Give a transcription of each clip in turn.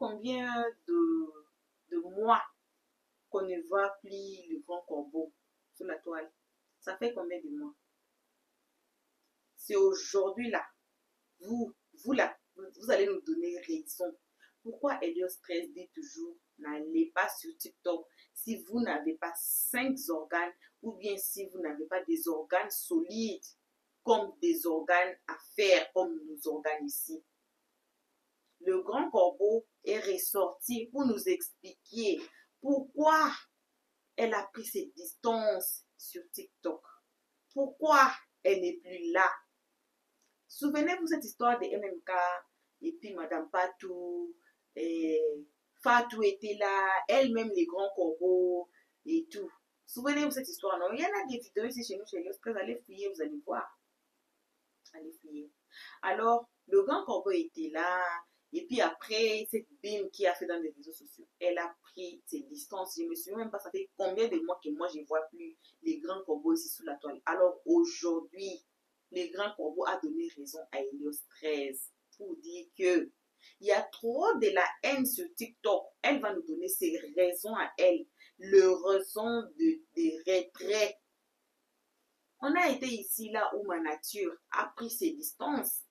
combien de mois qu'on ne voit plus le grand corbeau sur la toile? Ça fait combien de mois? C'est aujourd'hui là, vous là, vous allez nous donner raison. Pourquoi Helios 13 dit toujours n'allez pas sur TikTok si vous n'avez pas 5 organes ou bien si vous n'avez pas des organes solides comme des organes à faire comme nos organes ici. Le grand corbeau est ressorti pour nous expliquer pourquoi elle a pris ses distances sur TikTok. Pourquoi elle n'est plus là? Souvenez-vous cette histoire de MMK et puis Madame Patou, et Fatou était là, elle-même les grands corbeaux et tout. Souvenez-vous cette histoire, non? Il y en a des vidéos ici chez nous, chez Helios. Allez fouiller, vous allez voir. Allez fouiller. Alors, le grand corbeau était là. Et puis après, cette bim qui a fait dans les réseaux sociaux, elle a pris ses distances. Je ne me souviens même pas, ça fait combien de mois que moi, je ne vois plus les grands corbeaux ici sous la toile. Alors aujourd'hui, le grand corbeau a donné raison à Helios 13 pour dire que il y a trop de la haine sur TikTok. Elle va nous donner ses raisons à elle, le raison de retrait. On a été ici là où ma nature a pris ses distances.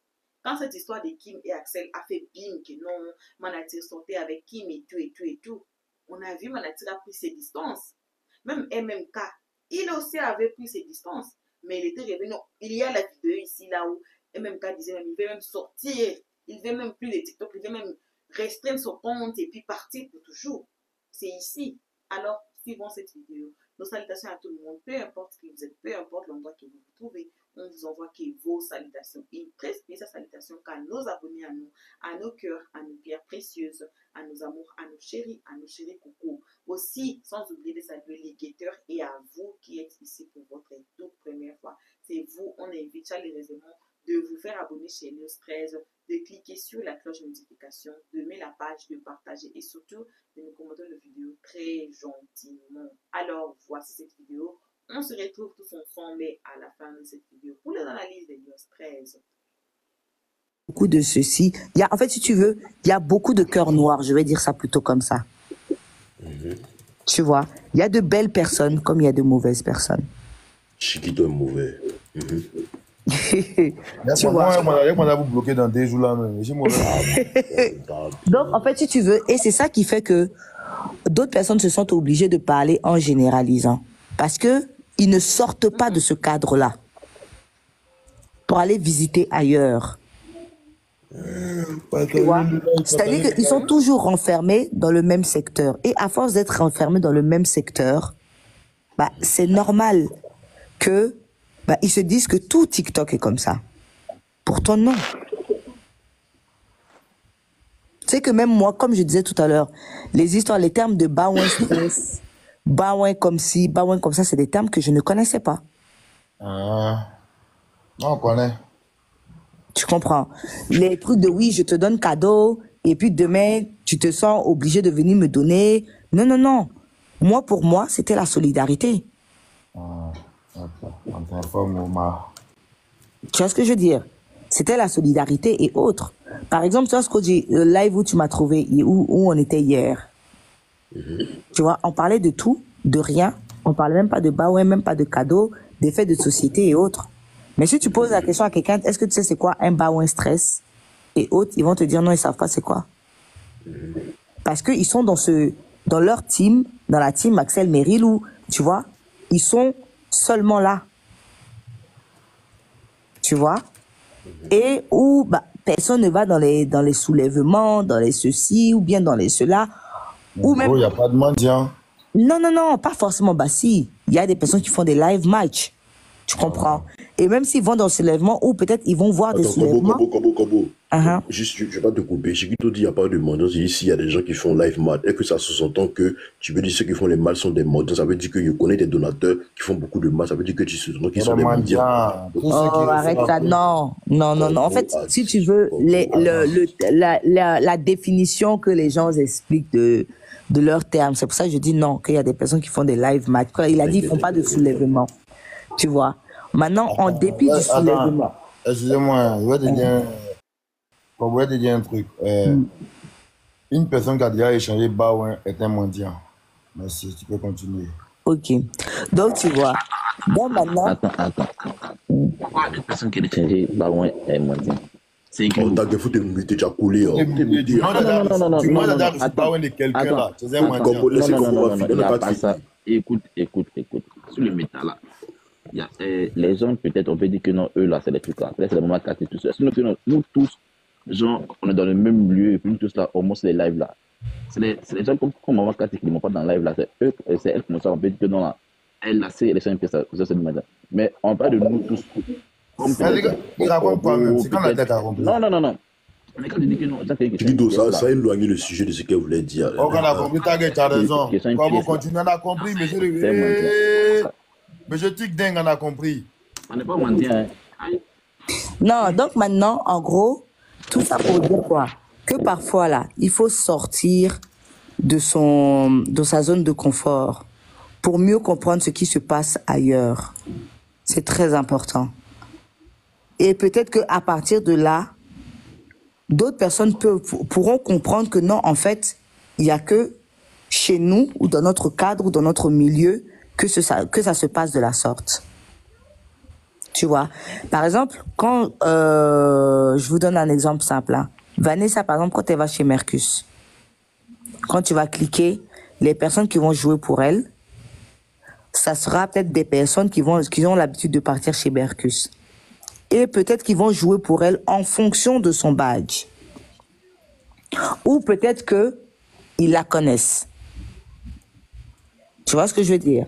Quand cette histoire de Kim et Axel a fait bim que non, ma nature sortait avec Kim et tout et tout et tout, on a vu ma nature a pris ses distances. Même MMK, il aussi avait pris ses distances. Mais il était revenu. Non, il y a la vidéo ici là où MMK disait même, il veut même sortir. Il veut même plus les TikTok. Il veut même restreindre son compte et puis partir pour toujours. C'est ici. Alors, suivons cette vidéo. Nos salutations à tout le monde. Peu importe qui vous êtes, peu importe l'endroit que vous vous trouvez, on vous envoie que vos salutations. Une très spéciale salutation à nos abonnés à nous, à nos cœurs, à nos pierres précieuses, à nos amours, à nos chéris coucou. Aussi, sans oublier de saluer les guetteurs et à vous qui êtes ici pour votre toute première fois. C'est vous, on invite chaleureusement de vous faire abonner chez Helios 13, de cliquer sur la cloche de notification, de mettre la page, de partager et surtout de nous commenter la vidéo très gentiment. Alors, voici cette vidéo. On se retrouve tous ensemble à la fin de cette vidéo pour les analyses d'Helios 13. Beaucoup de ceci. Il y a, en fait, si tu veux, il y a beaucoup de cœurs noirs. Je vais dire ça plutôt comme ça. Tu vois, il y a de belles personnes comme il y a de mauvaises personnes. Chiquito est mauvais. Tu vois. Moi, vous bloqué dans des jours là. Donc, en fait, si tu veux, et c'est ça qui fait que d'autres personnes se sont obligées de parler en généralisant. Parce que ils ne sortent pas de ce cadre-là pour aller visiter ailleurs. C'est-à-dire qu'ils sont toujours renfermés dans le même secteur. Et à force d'être renfermés dans le même secteur, bah, c'est normal que bah, ils se disent que tout TikTok est comme ça. Pourtant, non. Tu sais que même moi, comme je disais tout à l'heure, les histoires, les termes de Baouin stress, Baouin comme ci, Baouin comme ça, c'est des termes que je ne connaissais pas. Non, on connaît. Tu comprends? Les trucs de oui, je te donne cadeau, et puis demain, tu te sens obligé de venir me donner. Non, non, non. Moi, pour moi, c'était la solidarité. Tu vois ce que je veux dire? C'était la solidarité et autres. Par exemple, tu vois ce que j'ai, le live où tu m'as trouvé, où on était hier. Tu vois, on parlait de tout, de rien. On parlait même pas de Baouin, même pas de cadeaux, des faits de société et autres. Mais si tu poses la question à quelqu'un, est-ce que tu sais c'est quoi un Baouin stress et autres, ils vont te dire non, ils savent pas c'est quoi. Parce qu'ils sont dans leur team, dans la team Axel Merrill, où, tu vois, ils sont seulement là. Tu vois? Et où bah, personne ne va dans les soulèvements, dans les ceci, ou bien dans les cela. Ou même... il n'y a pas de mendiant. Non, non, non, pas forcément. Bah si, il y a des personnes qui font des live match. Tu comprends? Et même s'ils vont dans le soulèvement, ou peut-être ils vont voir des soulèvements. Kobo. Juste, je ne vais pas te couper. Chiquito dit qu'il n'y a pas de mendiants. Ici, il y a des gens qui font live mat. Est-ce que ça sous-entend que tu veux dire ceux qui font les mal sont des mendiants? Ça veut dire que je connais des donateurs qui font beaucoup de mal. Ça veut dire que tu sous-entends qu'ils sont des mendiants. Oh, arrête ça. Non, non, non, non. En fait, si tu veux, la définition que les gens expliquent de leurs termes, c'est pour ça que je dis non, qu'il y a des personnes qui font des live match. Il a dit qu'ils ne font pas de soulèvement. Tu vois. Maintenant, en dépit du soulèvement. Excusez-moi, je vais te dire un truc. Une personne qui a déjà échangé Baouin est un mendiant. Merci, tu peux continuer. Ok. Donc, tu vois. Donc, maintenant. Attends. Pourquoi une personne qui a échangé Baouin est mendiant? C'est écrit. Oh, t'as des foutu de me déjà coulé. Non, Tu m'as déjà vu Baouin de quelqu'un là. C'est un mendiant. Non, il n'y a pas ça. Écoute. Sur le métal là, il y a, les gens, peut-être, on peut dire que non, eux là, c'est des trucs là. Peut-être c'est le moment 4 et tout ça. Sinon, nous tous, genre, on est dans le même lieu, et puis nous tous là, au moins, c'est les lives là. C'est les gens comme Maman 4 qui ne vont pas dans le live là. C'est eux, c'est elles qui nous sortent. On peut dire que non là, elle là, c'est les gens qui ça, c'est le métal. Mais on parle de nous tous. Il raconte pas même. C'est quand la tête a compris. Non. Mais quand tu dis que non, Chiquito, ça éloigne le sujet de ce qu'elle voulait dire. Oh, quand on a compris, t'as raison. Quand vous continuez, on a compris, monsieur Tic Deng, on a compris. On n'est pas mendiant. Non, donc maintenant, en gros, tout ça pour dire quoi? Que parfois, là, il faut sortir de sa zone de confort pour mieux comprendre ce qui se passe ailleurs. C'est très important. Et peut-être qu'à partir de là, d'autres personnes pourront comprendre que non, en fait, il n'y a que chez nous, ou dans notre cadre, ou dans notre milieu, que ça se passe de la sorte. Tu vois. Par exemple, quand je vous donne un exemple simple. Hein. Vanessa, par exemple, quand elle va chez Mercus, quand tu vas cliquer, les personnes qui vont jouer pour elle, ça sera peut-être des personnes qui ont l'habitude de partir chez Mercus. Et peut-être qu'ils vont jouer pour elle en fonction de son badge. Ou peut-être qu'ils la connaissent. Tu vois ce que je veux dire?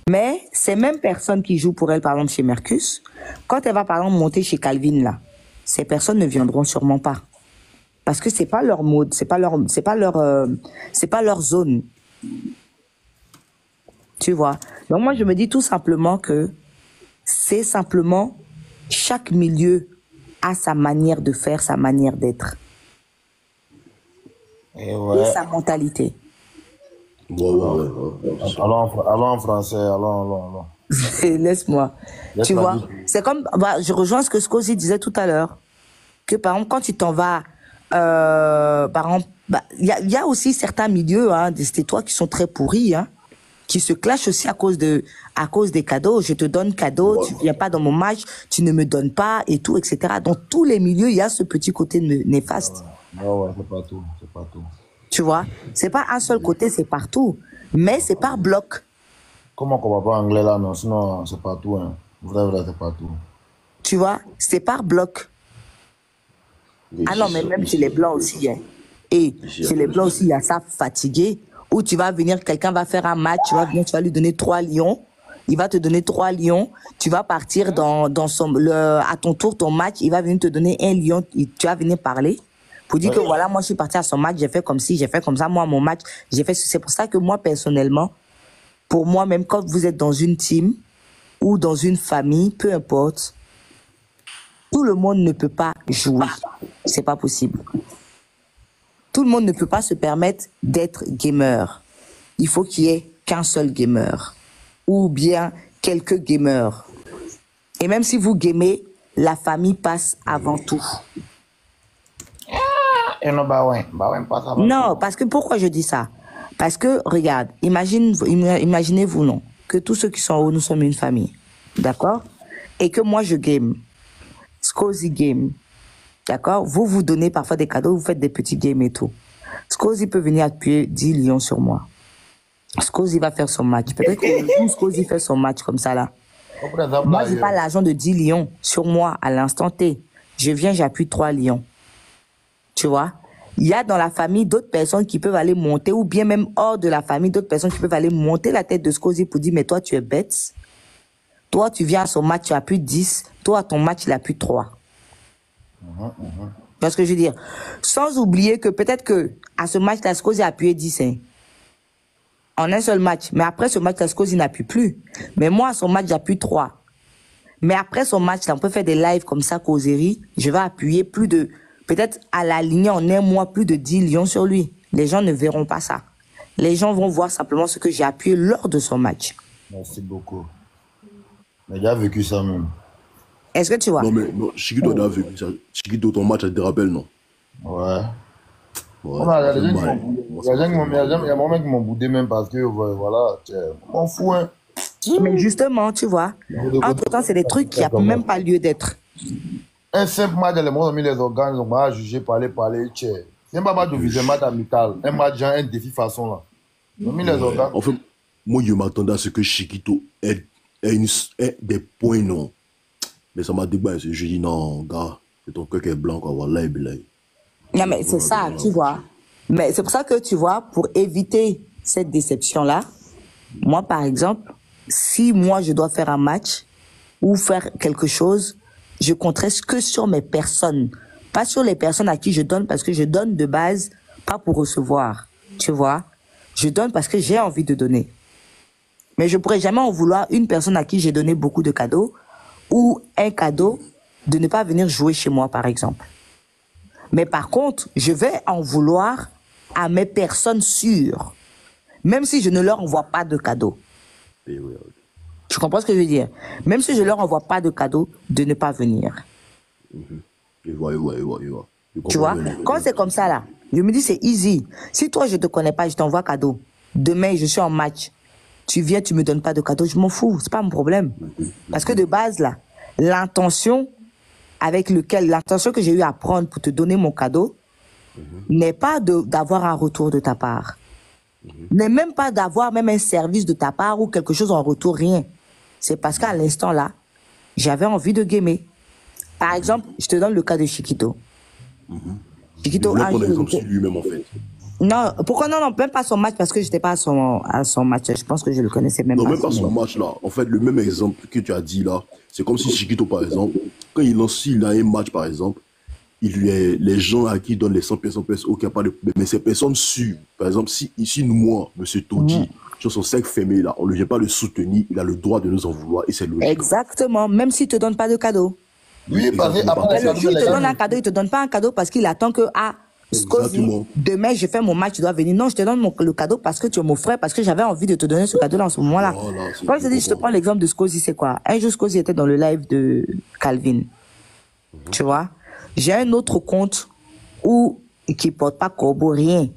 Mais ces mêmes personnes qui jouent pour elle, par exemple, chez Mercus, quand elle va, par exemple, monter chez Calvin, là, ces personnes ne viendront sûrement pas. Parce que c'est pas leur mode, c'est pas leur zone. Tu vois? Donc moi, je me dis tout simplement que c'est simplement chaque milieu a sa manière de faire, sa manière d'être. Et sa mentalité. Ouais. Allons en français, allons. Laisse-moi. Tu vois, c'est comme, je rejoins ce que Scosi disait tout à l'heure, que par exemple, quand tu t'en vas, par exemple, il y a aussi certains milieux, hein, des toits qui sont très pourris, hein, qui se clashent aussi à cause des cadeaux. Je te donne cadeau, tu viens pas dans mon match, tu ne me donnes pas, et tout, etc. Dans tous les milieux, il y a ce petit côté néfaste. Ouais, c'est pas tout. Tu vois, c'est pas un seul côté, c'est partout. Mais c'est par bloc. Comment qu'on va pas anglais là, non? Sinon, c'est partout, hein. Vrai, c'est partout. Tu vois, c'est par bloc. Ah non, mais même chez les blancs aussi, hein. Et chez les blancs aussi, il y a ça fatigué, où tu vas venir, quelqu'un va faire un match, tu vas lui donner 3 lions. Il va te donner 3 lions. Tu vas partir à ton tour, ton match, il va venir te donner 1 lion. Tu vas venir parler. Pour dire que voilà, moi je suis parti à son match, j'ai fait comme ci, j'ai fait comme ça, moi mon match, j'ai fait. C'est pour ça que moi personnellement, pour moi même quand vous êtes dans une team ou dans une famille, peu importe, tout le monde ne peut pas jouer, c'est pas possible. Tout le monde ne peut pas se permettre d'être gamer. Il faut qu'il y ait qu'un seul gamer ou bien quelques gamers. Et même si vous gamez, la famille passe avant tout. Et non, Baouin passe avant. Non, parce que pourquoi je dis ça? Parce que, regarde, imaginez-vous, non, que tous ceux qui sont en haut, nous sommes une famille. D'accord? Et que moi, je game. Scosi game. D'accord? Vous donnez parfois des cadeaux, vous faites des petits games et tout. Scosi peut venir appuyer 10 lions sur moi. Scosi va faire son match. Peut-être que Scosi fait son match comme ça, là. Moi, j'ai pas l'argent de 10 lions sur moi à l'instant T. Je viens, j'appuie 3 lions. Tu vois, il y a dans la famille d'autres personnes qui peuvent aller monter, ou bien même hors de la famille, d'autres personnes qui peuvent aller monter la tête de Scosi pour dire, mais toi, tu es bête. Toi, tu viens à son match, tu appuies 10. Toi, à ton match, il appuie 3. Tu vois ce que je veux dire? Sans oublier que peut-être que à ce match, Scosi a appuyé 10. Hein, en un seul match. Mais après ce match, Scosi n'appuie plus. Mais moi, à son match, j'appuie 3. Mais après son match, là, on peut faire des lives comme ça, causerie. Je vais appuyer plus de... Peut-être à la ligne, en un mois, plus de 10 lions sur lui. Les gens ne verront pas ça. Les gens vont voir simplement ce que j'ai appuyé lors de son match. Merci beaucoup. Mais j'ai vécu ça même. Est-ce que tu vois? Non, mais non, Chiquito a vécu ça. Chiquito, ton match, ça te rappelle, non? Ouais. Ouais, On a, il y a ça des fait gens qui mal. m'ont boudé. Moi, Il y a ça des gens me qui fait m'ont- il y a des mal. gens- il y a moments qui m'ont boudé même parce que, voilà, on m'en fout, hein. Mais justement, tu vois, entre-temps, c'est des trucs qui n'ont même pas lieu d'être. Un simple match, les gens ont mis les organes, ils ont mal jugé, parler, tchè. C'est pas match officiel, match amical. Un match, genre, un défi façon, là. Ils ont mis les Ouais. organes. En fait, moi, je m'attendais à ce que Chiquito ait des points, non. Mais ça m'a débattu. Je dis non, gars, c'est ton cœur qui est blanc, quoi. Voilà, Non, mais c'est ça, tu vois. Mais c'est pour ça que, tu vois, pour éviter cette déception-là, moi, par exemple, si moi, je dois faire un match ou faire quelque chose, je compterai que sur mes personnes. Pas sur les personnes à qui je donne, parce que je donne de base, pas pour recevoir. Tu vois? Je donne parce que j'ai envie de donner. Mais je pourrais jamais en vouloir une personne à qui j'ai donné beaucoup de cadeaux ou un cadeau de ne pas venir jouer chez moi, par exemple. Mais par contre, je vais en vouloir à mes personnes sûres, même si je ne leur envoie pas de cadeaux. Tu comprends ce que je veux dire? Même si je leur envoie pas de cadeaux, de ne pas venir. Je vois. Tu vois? Quand c'est comme ça, là, je me dis c'est easy. Si toi, je te connais pas, je t'envoie cadeau. Demain, je suis en match. Tu viens, tu me donnes pas de cadeau, je m'en fous. C'est pas mon problème. Parce que de base, là, l'intention que j'ai eu à prendre pour te donner mon cadeau n'est pas d'avoir un retour de ta part. N'est même pas d'avoir même un service de ta part ou quelque chose en retour, rien. C'est parce qu'à l'instant là, j'avais envie de gamer. Par exemple, je te donne le cas de Chiquito. Chiquito, Je voulais prendre exemple sur lui-même, en fait. non, pourquoi non, même pas son match, parce que j'étais pas à son match. Je pense que je le connaissais même Non, pas. même pas son match là. En fait, le même exemple que tu as dit là, c'est comme si Chiquito, par exemple, quand il a un match, par exemple, les gens à qui il donne les 100 pièces, ok, pas de problème. Mais ces personnes sûres, par exemple, si ici, moi, monsieur Todi, sur son cercle fermé là, on ne vient pas le soutenir, il a le droit de nous en vouloir et c'est logique. Exactement, même s'il te donne pas de cadeau. Oui, parce que après, Mais le jour où il te donne un cadeau, il te donne pas un cadeau parce qu'il attend que, Scozy, demain je fais mon match, tu dois venir. Non, je te donne le cadeau parce que tu es mon frère, parce que j'avais envie de te donner ce cadeau-là en ce moment-là. Quand je te dis, je te prends l'exemple de Scozy, c'est quoi? Un jour, Scozy était dans le live de Calvin. Tu vois? J'ai un autre compte qui porte pas corbeau, rien.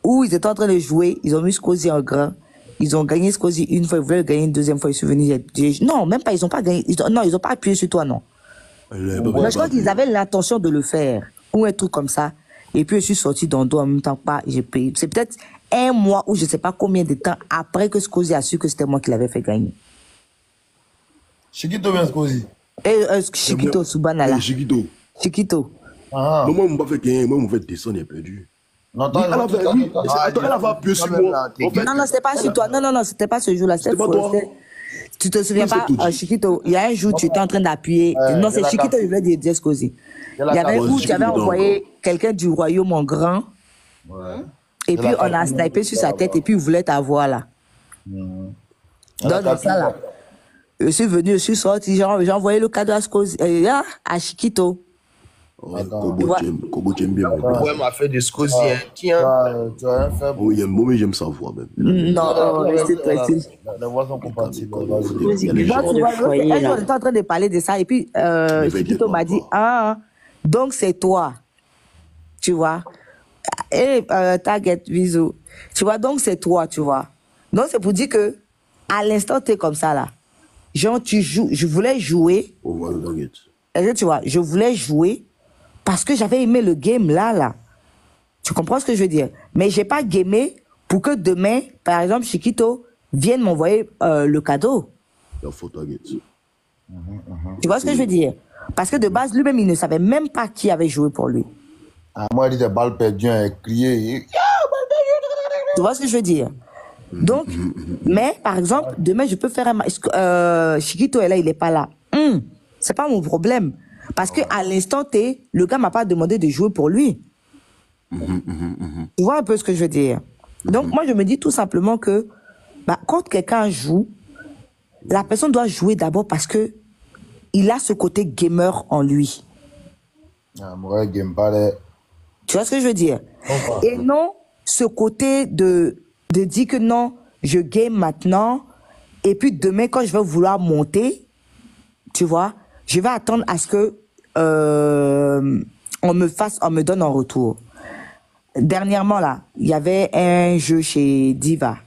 Où ils étaient en train de jouer, ils ont mis Scozy en grand. Ils ont gagné Scozy une fois, ils voulaient le gagner une deuxième fois, ils sont venus. Non, même pas, ils ont pas gagné. Non, ils ont pas appuyé sur toi, non. Mais je crois qu'ils avaient l'intention de le faire. Ou un truc comme ça. Et puis, je suis sorti dans le dos en même temps pas. J'ai payé. C'est peut-être un mois ou je sais pas combien de temps après que Scozy a su que c'était moi qui l'avais fait gagner. Chiquito bien Scozy. Et Chiquito, Subana là. Chiquito. Ah. Non, moi, on m'a fait gagner, moi, on m'a fait descendre, il a perdu. Non, Oui, elle avait appuyé sur moi. En fait, Non, c'était pas sur toi. Non, c'était pas ce jour-là. C'était pas toi. Tu te souviens Non, c'est pas, tout. Chiquito, il y a un jour, tu étais en train d'appuyer. Non, c'est Chiquito, il voulait dire Scozy. Il y avait un où tu avais envoyé quelqu'un du royaume en grand. Ouais. Et puis, on a snipé sur sa tête et puis, il voulait t'avoir là. Donc, dans ça là. Je suis venu, je suis sorti, j'ai envoyé le cadeau à Scozy, à Chiquito. Kobo, j'aime bien. Ouais, m'a fait de Scozy, hein. Tiens. Tu as rien fait. Oh, moi, j'aime sa voix, même. Non, restez tranquille. Les voix sont compatibles. Il y a les gens. Un jour, on était en train de parler de ça et puis Chiquito m'a dit, donc c'est toi. Tu vois. Et target, bisous. Tu vois, donc c'est toi, tu vois. Donc c'est pour dire que à l'instant, tu es comme ça là. Genre, tu joues, je voulais jouer. Oh, voilà, target. Et tu vois, je voulais jouer parce que j'avais aimé le game là. Tu comprends ce que je veux dire? Mais j'ai pas gamé pour que demain, par exemple, Chiquito vienne m'envoyer le cadeau. Il faut target. Tu vois ce que je veux dire? Parce que de base, lui-même, il ne savait même pas qui avait joué pour lui. Ah, moi, il dit des balles perdues, il criait. Tu vois ce que je veux dire? Donc, mais par exemple, demain, je peux faire un match. Chiquito est là, il est pas là. C'est pas mon problème. Parce que à l'instant T, le gars m'a pas demandé de jouer pour lui. Tu vois un peu ce que je veux dire? Donc, moi, je me dis tout simplement que quand quelqu'un joue, la personne doit jouer d'abord parce que il a ce côté gamer en lui. Moi, game pas. Tu vois ce que je veux dire? Et non, ce côté de dire que non, je game maintenant, et puis demain, quand je vais vouloir monter, tu vois, je vais attendre à ce que on me donne en retour. Dernièrement, là, il y avait un jeu chez Diva.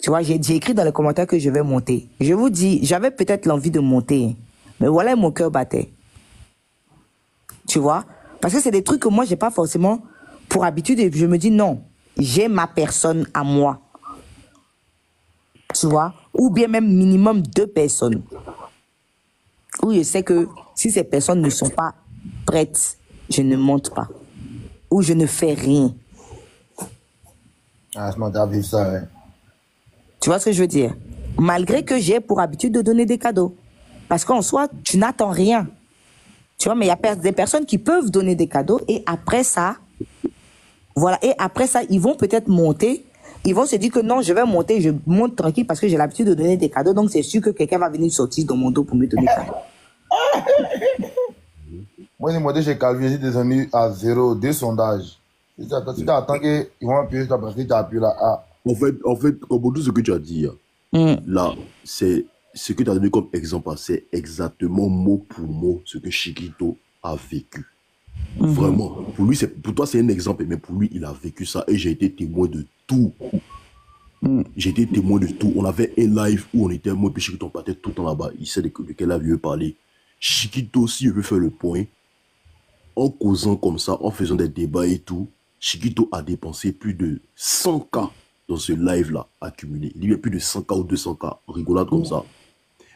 Tu vois, j'ai écrit dans les commentaires que je vais monter. Je vous dis, j'avais peut-être l'envie de monter, mais voilà, mon cœur battait. Tu vois? Parce que c'est des trucs que moi, j'ai pas forcément pour habitude et je me dis non, j'ai ma personne à moi. Tu vois? Ou bien même minimum 2 personnes. Où je sais que si ces personnes ne sont pas prêtes, je ne monte pas. Ou je ne fais rien. Ah, je m'en vu ça, ouais. Tu vois ce que je veux dire? Malgré que j'ai pour habitude de donner des cadeaux. Parce qu'en soi, tu n'attends rien. Tu vois, mais il y a des personnes qui peuvent donner des cadeaux et après ça, voilà, et après ça, ils vont peut-être monter. Ils vont se dire que non, je vais monter, je monte tranquille parce que j'ai l'habitude de donner des cadeaux. Donc, c'est sûr que quelqu'un va venir sortir dans mon dos pour me donner des cadeaux. Moi, j'ai monté chez Calvi, j'ai des amis à 0, 2 sondages. Tu attends qu'ils vont appuyer sur parce que tu appuies là. Ah. En fait, comme tout ce que tu as dit, là, c'est ce que tu as donné comme exemple, c'est exactement mot pour mot ce que Chiquito a vécu. Vraiment. Pour toi, c'est un exemple, mais pour lui, il a vécu ça et j'ai été témoin de tout. J'ai été témoin de tout. On avait un live où on était, moi et Chiquito, on partait tout le temps là-bas. Il sait de quel live il veut parler. Chiquito, si il veut faire le point, en causant comme ça, en faisant des débats et tout, Chiquito a dépensé plus de 100K dans ce live-là accumulé. Il y a plus de 100K ou 200K, rigolade comme ça.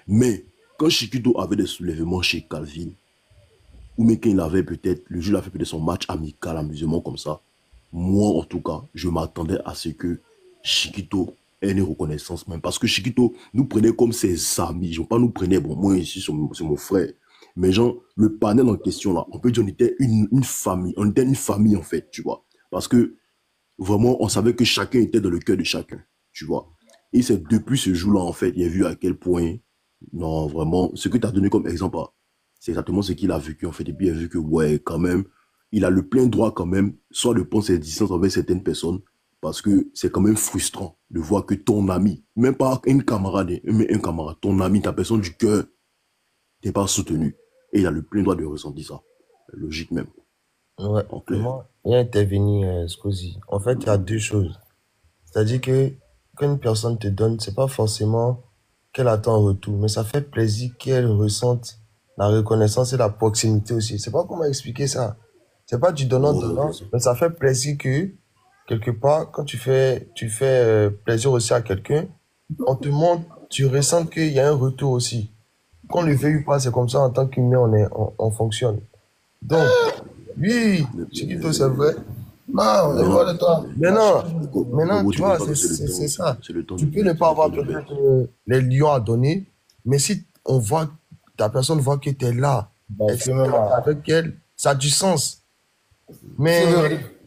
Mais quand Chiquito avait des soulèvements chez Calvin, ou même quand il avait peut-être, le jour il a fait peut-être son match amical, amusement comme ça, moi en tout cas, je m'attendais à ce que Chiquito ait une reconnaissance même. Parce que Chiquito nous prenait comme ses amis. Je ne veux pas nous prenait, bon, moi ici c'est mon frère. Mais genre, le panel en question là, on peut dire qu'on était une famille. On était une famille en fait, tu vois. Parce que vraiment, on savait que chacun était dans le cœur de chacun, tu vois. Et c'est depuis ce jour-là, en fait, il a vu à quel point, non, vraiment, ce que tu as donné comme exemple, c'est exactement ce qu'il a vécu, en fait. Et puis, il a vu que, ouais, quand même, il a le plein droit, quand même, soit de prendre ses distances avec certaines personnes, parce que c'est quand même frustrant de voir que ton ami, même pas une camarade, mais un camarade, ton ami, ta personne du cœur, n'est pas soutenu. Et il a le plein droit de ressentir ça. Logique même. Ouais, moi, il y a intervenu, Scozy. En fait, il y a 2 choses. C'est-à-dire que quand une personne te donne, c'est pas forcément qu'elle attend en retour, mais ça fait plaisir qu'elle ressente la reconnaissance et la proximité aussi. C'est pas comment expliquer ça. C'est pas du donnant-donnant, mais ça fait plaisir que, quelque part, quand tu fais plaisir aussi à quelqu'un, on te montre, tu ressens qu'il y a un retour aussi. Qu'on le veuille ou pas, c'est comme ça, en tant qu'humain, on fonctionne. Donc, oui, Chiquito, c'est vrai. Non, on est loin de toi. Maintenant, tu vois, c'est ça. Tu peux ne pas avoir peut-être les lions à donner, mais si on voit, ta personne voit que tu es là, avec elle, ça a du sens. Mais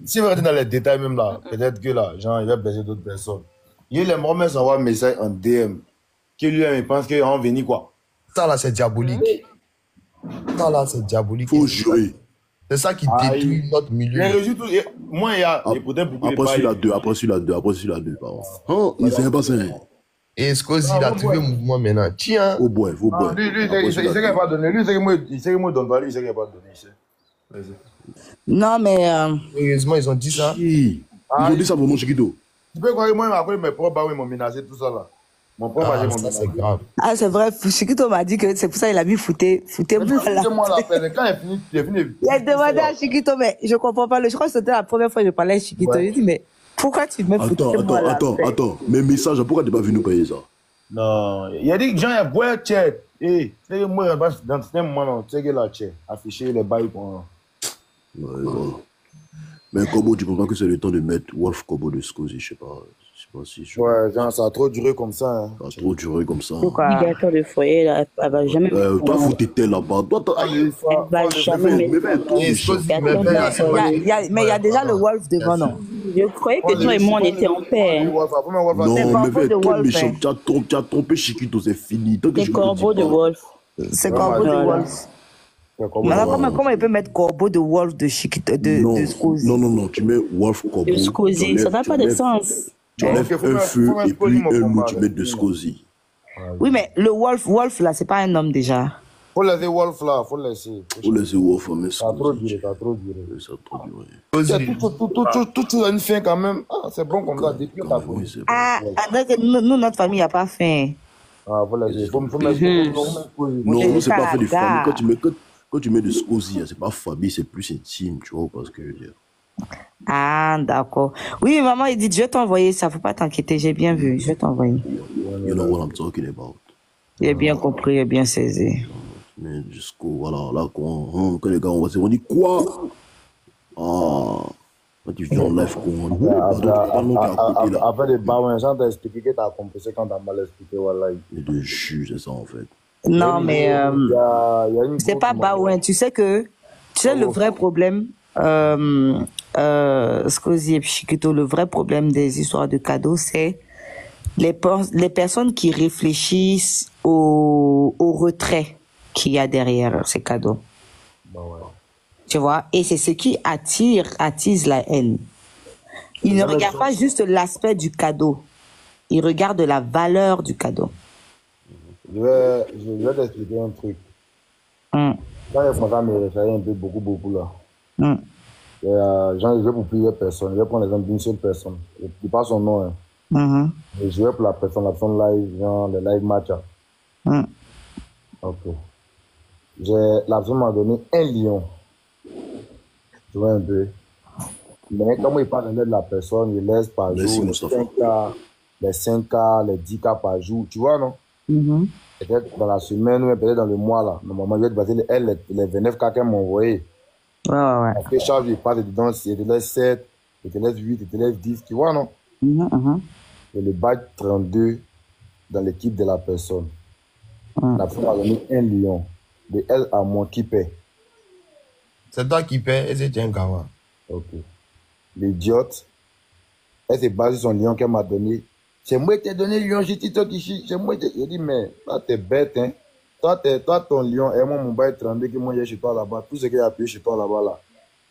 si vous regardez dans les détails même là, peut-être que là, genre, il va blesser d'autres personnes. Il aimerait même s'envoyer un message en DM, que lui, il pense qu'il va venir quoi. Ça là, c'est diabolique. Ça là, c'est diabolique. Faut jurer. C'est ça qui détruit notre milieu. Moi, il y a. Après celui-là 2, pardon. Oh, il s'est passé. Et Scozy, il a trouvé le mouvement maintenant. Tiens. Au bois. Lui, il sait qu'il n'a pas donné. Lui, il sait qu'il ne donne pas. Lui, il sait qu'il n'a pas donné. Non, mais... Heureusement, ils ont dit ça. Ils ont dit ça vraiment, Chiquito. Tu peux croire que moi, après, mes propres ils m'ont menacé, tout ça là. Mon propre m'a menacé. C'est grave. Ah, c'est vrai, Chiquito m'a dit que c'est pour ça qu'il a mis foutez-moi là. Foutez-moi la peine. Quand il est fini. Il a demandé à Chiquito, mais je comprends pas. Je crois que c'était la première fois que je parlais à Chiquito. Ouais. Je dis, mais pourquoi tu me foutez-moi là? Attends. Mais message, pourquoi tu n'es pas venu payer ça? Non, il a dit que Jean a boire tchè. Et c'est que moi, dans ce moment, tu sais que là, tchè, afficher les bails pour. Mais Kobo, tu ne penses pas que c'est le temps de mettre Wolf Kobo de Scozy, je sais pas si. Ouais, genre, ça a trop duré comme ça. Hein. Ça a trop duré comme ça. Le directeur de foyer, là, elle va jamais. Toi, faut t'éteindre là-bas. Elle va jamais. Mais il y a déjà le Wolf devant, non? Je croyais que toi et moi, on était en paix. Non, mais toi, méchant, tu as trompé Chiquito, c'est fini. C'est Corbeau de Wolf. C'est Corbeau de Wolf. Comment il peut mettre Corbeau de Wolf de Chiquito, de Scozy? Non, tu mets Wolf Corbeau. De Scozy, ça n'a pas de sens. Tu enlèves un feu et puis un mot, tu mets de Scozy. Oui, mais le Wolf là, c'est pas un homme déjà. Faut laisser Wolf là, faut laisser. Faut laisser Wolf, mais ça a trop duré, ça a trop duré. Ça a trop duré. Tout a une fin quand même. Ah, c'est bon comme ça, depuis ta nous, notre famille n'a pas faim. Ah, faut laisser. Faut mettre non, c'est pas fait de famille. Quand tu mets de Scozy, c'est pas famille, c'est plus intime, tu vois, parce que... Ah, d'accord. Oui, maman, il dit, je vais t'envoyer ça, faut pas t'inquiéter, j'ai bien vu, je vais t'envoyer. You know what I'm talking about. J'ai bien compris, j'ai bien saisi. Mais jusqu'au, voilà, là, quand les gars, on dit quoi? Ah, quand tu viens en live, après les bains, gens t'as expliqué que t'as compris quand t'as mal expliqué, voilà. Et de jus, c'est ça, en fait. Non, mais, c'est pas Baouin, tu sais le vrai problème, Scozy et Chiquito, le vrai problème des histoires de cadeaux, c'est les personnes qui réfléchissent au retrait qu'il y a derrière ces cadeaux. Tu vois, et c'est ce qui attise la haine. Ils ne regardent pas juste l'aspect du cadeau, ils regardent la valeur du cadeau. Je vais t'expliquer un truc. Quand les Français me réfèrent un peu beaucoup là. Je vais pour plusieurs personnes. Je vais prendre l'exemple d'une seule personne. Je ne dis pas son nom. Hein. Et je vais pour la personne live, genre le live match. Ok. La personne m'a donné 1 lion. Tu vois un peu. Mais comment il parle de la personne, il laisse par jour les 5K, les 5K, les 10K par jour. Tu vois, non? Peut-être dans la semaine ou peut-être dans le mois là. Normalement, je vais te passer les 29K qu'elle m'a envoyé. Ouais. Parce que charge, il passe dedans, il te laisse 7, il te laisse 8, il te laisse 10, tu vois, non? Et le badge 32 dans l'équipe de la personne. La personne a donné 1 lion. De elle à moi qui paie. C'est toi qui paie et c'est un gawa. Ok. L'idiote, elle s'est basée sur son lion qu'elle m'a donné. C'est moi qui t'ai donné le lion, j'ai dit toi qui c'est moi qui j'ai dit, mais toi t'es bête, hein. Toi ton lion, et moi mon bail 32 que moi j'ai chez toi là-bas, tout ce qu'il y a payé chez toi là-bas là.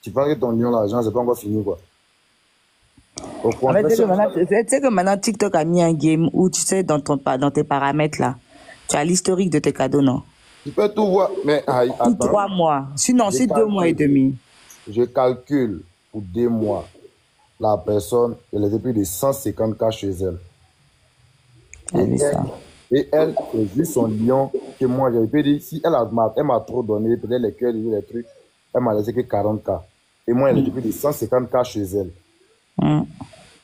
Tu penses que ton lion l'argent, c'est pas encore fini quoi. Tu sais que maintenant TikTok a mis un game où tu sais dans tes paramètres là, tu as l'historique de tes cadeaux, non? Tu peux tout voir, mais attends. 3 mois, sinon c'est 2 mois et demi. Je calcule pour 2 mois. La personne, elle était plus de 150K chez elle. Et elle, c'est juste son lion que moi j'avais pu dire, si elle m'a trop donné, peut-être les cœurs, les trucs, elle m'a laissé que 40K. Et moi, elle était plus de 150K chez elle.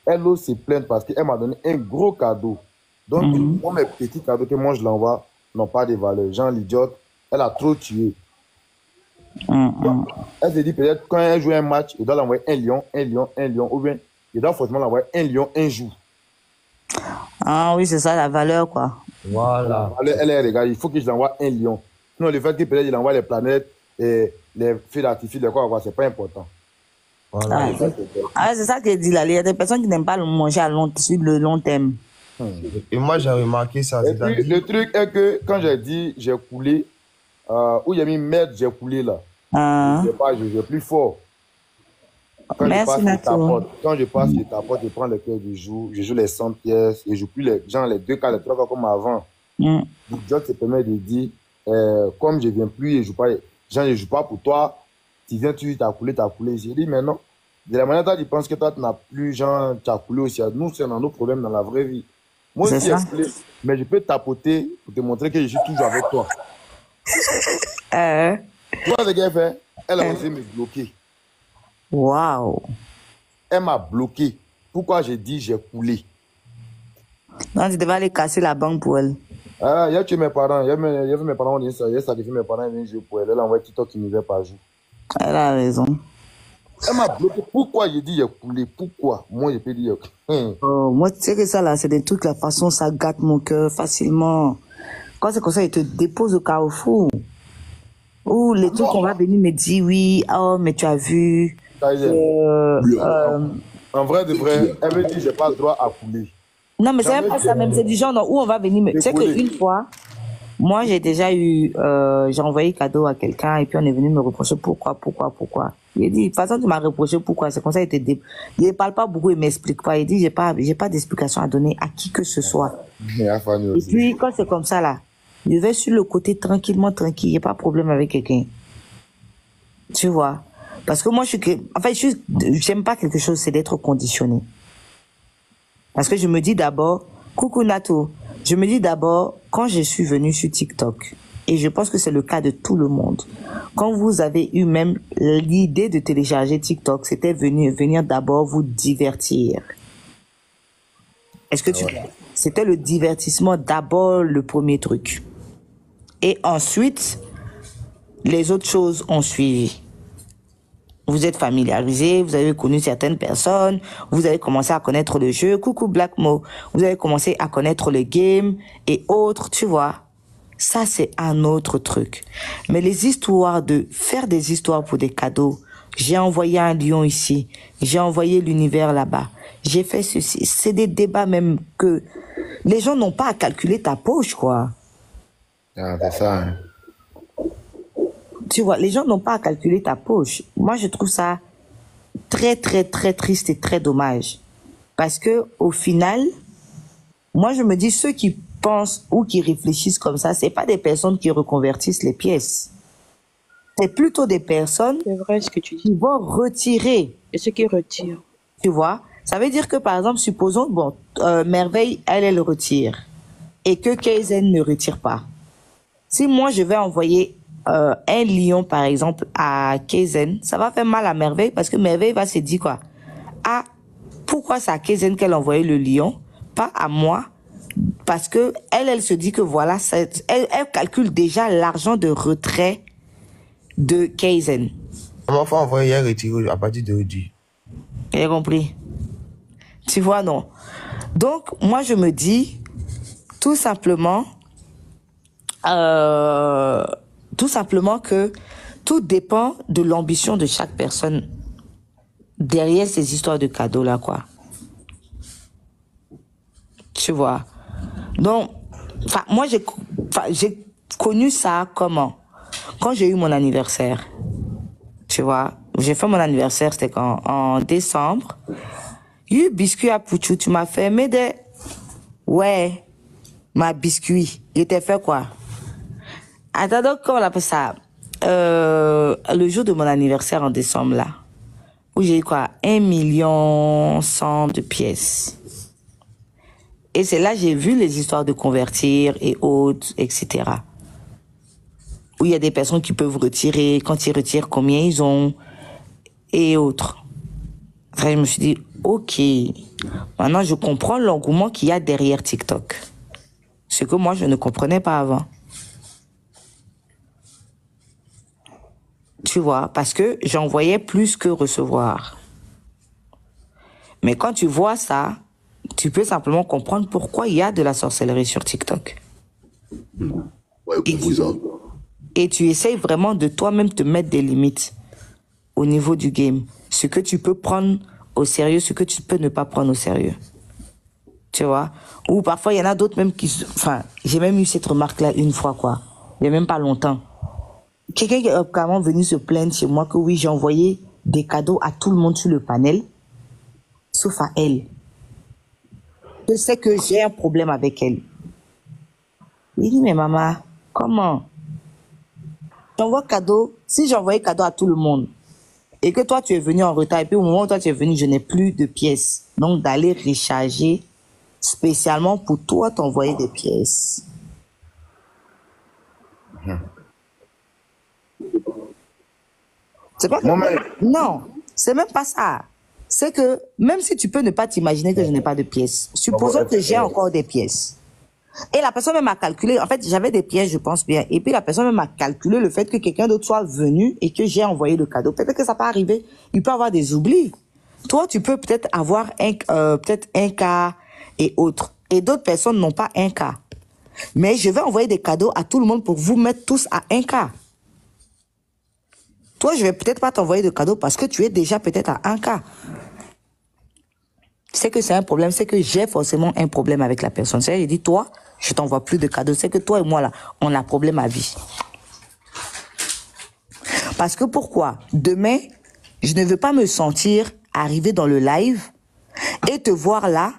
Elle aussi se plaint parce qu'elle m'a donné un gros cadeau. Donc, moi, mes petits cadeaux que moi je l'envoie n'ont pas de valeur. Genre, l'idiote, elle a trop tué. Donc, elle se dit peut-être quand elle joue un match, il doit l'envoyer 1 lion, ou bien il doit forcément l'envoyer 1 lion un jour. Ah oui, c'est ça la valeur, quoi. Voilà. Elle est, regarde, il faut que je l'envoie 1 lion. Non, le fait que peut-être il envoie les planètes et les feux d'artifice, c'est pas important. Voilà. C'est ça qu'elle dit là. Il y a des personnes qui n'aiment pas le manger sur le long terme. Et moi, j'ai remarqué ça. Et puis, le truc est que quand j'ai dit j'ai coulé, où j'ai mis merde, j'ai coulé là. Je vais plus fort. Quand je passe les tapotes, je prends le cœur du jour, je joue les 100 pièces, et je joue plus les 2 cas, les 3 cas comme avant. L'idiote se permet de dire, comme je viens plus, je joue pas pour toi, tu viens, tu as coulé. J'ai dit, mais non. De la manière dont tu penses que toi, tu n'as plus, tu as coulé aussi. Nous, c'est dans nos problèmes dans la vraie vie. Moi aussi, j'ai coulé, mais je peux tapoter pour te montrer que je suis toujours avec toi. Tu vois ce qu'elle fait? Elle a osé me bloquer. Waouh! Elle m'a bloqué. Pourquoi j'ai dit j'ai coulé? Non, tu devais aller casser la banque pour elle. Il y a tué mes parents. Il y a fait mes parents, il y a sacrifié mes parents, ils viennent jouer pour elle. Elle a envoyé TikTok qui nous fait par jour. Elle a raison. Elle m'a bloqué. Pourquoi j'ai dit j'ai coulé? Pourquoi? Moi, je peux dire. Moi, tu sais que ça, là, c'est des trucs, la façon, ça gâte mon cœur facilement. Quand c'est comme ça, ils te déposent au carrefour. Ou les trucs qu'on va venir me dire, oui, oh, mais tu as vu. En vrai, de vrai, elle me dit, j'ai pas le droit à couler. Non, mais c'est même pas ça, même, c'est du genre où on va venir me. Tu sais qu'une fois, moi, j'ai déjà eu, j'ai envoyé cadeau à quelqu'un et puis on est venu me reprocher pourquoi. Il dit, de toute façon, tu m'as reproché pourquoi. C'est comme ça, il ne parle pas beaucoup, il m'explique pas. Il dit, j'ai pas d'explication à donner à qui que ce soit. Et puis, quand c'est comme ça, là, Je vais sur le côté tranquille, il n'y a pas de problème avec quelqu'un. Tu vois? Parce que moi, j'aime pas quelque chose, c'est d'être conditionné. Parce que je me dis d'abord, coucou Nato, je me dis d'abord, quand je suis venue sur TikTok, et je pense que c'est le cas de tout le monde, quand vous avez eu même l'idée de télécharger TikTok, c'était venir d'abord vous divertir. Est-ce que c'était le divertissement d'abord le premier truc. Et ensuite, les autres choses ont suivi. Vous êtes familiarisé, vous avez connu certaines personnes, vous avez commencé à connaître le jeu, coucou Black Mo, vous avez commencé à connaître le game et autres, tu vois. Ça, c'est un autre truc. Mais les histoires faire des histoires pour des cadeaux, j'ai envoyé un lion ici, j'ai envoyé l'univers là-bas, j'ai fait ceci, c'est des débats même que les gens n'ont pas à calculer ta poche, quoi. Ah, c'est ça, hein. Tu vois, les gens n'ont pas à calculer ta poche. Moi, je trouve ça très, très, très triste et très dommage. Parce que, au final, moi, je me dis, ceux qui pensent ou qui réfléchissent comme ça, c'est pas des personnes qui reconvertissent les pièces. C'est plutôt des personnes C'est vrai ce que tu dis. qui vont retirer. Et ceux qui retirent. Tu vois? Ça veut dire que, par exemple, supposons, Merveille, elle retire. Et que Kaizen ne retire pas. Si moi, je vais envoyer un lion, par exemple, à Kaizen, ça va faire mal à Merveille parce que Merveille va se dire quoi? Ah, pourquoi c'est à Kaizen qu'elle a envoyé le lion, pas à moi? Parce que elle se dit que voilà, elle calcule déjà l'argent de retrait de Kaizen. Comment faut envoyer un retiré à partir de aujourd'hui? J'ai compris. Tu vois, non? Donc, moi, je me dis, tout simplement que tout dépend de l'ambition de chaque personne derrière ces histoires de cadeaux là, quoi. Tu vois. Donc, moi j'ai connu ça comment? Quand j'ai eu mon anniversaire. Tu vois, j'ai fait mon anniversaire, c'était quand? En décembre. Eu biscuit à Pouchou, tu m'as fait mais ouais, ma biscuit. Il était fait quoi? Attends, donc, comment on appelle ça? Le jour de mon anniversaire en décembre, là, où j'ai eu quoi? 1,1 million de pièces. Et c'est là que j'ai vu les histoires de convertir et autres, etc. Où il y a des personnes qui peuvent retirer, quand ils retirent, combien ils ont, et autres. Après, je me suis dit, ok, maintenant je comprends l'engouement qu'il y a derrière TikTok. Ce que moi, je ne comprenais pas avant. Tu vois, parce que j'envoyais plus que recevoir. Mais quand tu vois ça, tu peux simplement comprendre pourquoi il y a de la sorcellerie sur TikTok. Ouais, et tu essayes vraiment de toi-même te mettre des limites au niveau du game. Ce que tu peux prendre au sérieux, ce que tu peux ne pas prendre au sérieux. Tu vois? Ou parfois, il y en a d'autres même qui... Enfin, j'ai même eu cette remarque-là une fois, quoi. Il n'y a même pas longtemps. Quelqu'un qui est carrément venu se plaindre chez moi que oui, j'ai envoyé des cadeaux à tout le monde sur le panel, sauf à elle. Je sais que j'ai un problème avec elle. Il dit, mais maman, comment? J'envoie cadeau, si j'envoyais cadeau à tout le monde, et que toi tu es venu en retard, et puis au moment où toi tu es venu, je n'ai plus de pièces. Donc d'aller recharger spécialement pour toi t'envoyer des pièces. C'est pas que... Non, c'est même pas ça. C'est que même si tu peux ne pas t'imaginer que je n'ai pas de pièces, supposons que j'ai encore des pièces. Et la personne même a calculé, en fait j'avais des pièces je pense bien, et puis la personne même a calculé le fait que quelqu'un d'autre soit venu et que j'ai envoyé le cadeau. Peut-être que ça peut arriver, il peut avoir des oublis. Toi tu peux peut-être avoir peut-être un cas et autres, et d'autres personnes n'ont pas un cas. Mais je vais envoyer des cadeaux à tout le monde pour vous mettre tous à un cas. Toi, je vais peut-être pas t'envoyer de cadeaux parce que tu es déjà peut-être à un cas. C'est que c'est un problème, c'est que j'ai forcément un problème avec la personne. C'est-à-dire, je dis, toi, je t'envoie plus de cadeaux. C'est que toi et moi, là, on a problème à vie. Parce que pourquoi? Demain, je ne veux pas me sentir arriver dans le live et te voir là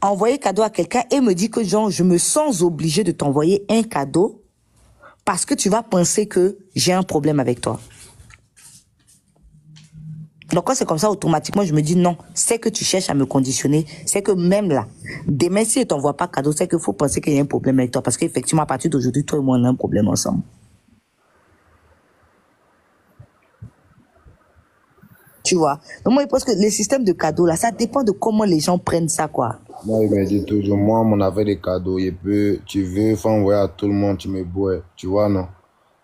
envoyer cadeau à quelqu'un et me dire que genre, je me sens obligée de t'envoyer un cadeau parce que tu vas penser que j'ai un problème avec toi. Donc quand c'est comme ça, automatiquement, je me dis non, c'est que tu cherches à me conditionner, c'est que même là, demain, si je t'envoie pas cadeau, c'est qu'il faut penser qu'il y a un problème avec toi parce qu'effectivement, à partir d'aujourd'hui, toi et moi, on a un problème ensemble. Tu vois. Donc moi, je pense que les systèmes de cadeaux, là, ça dépend de comment les gens prennent ça, quoi. Moi, il me dit toujours, moi, mon affaire des cadeaux, tu veux, faut envoyer à tout le monde, tu me bois. Tu vois, non?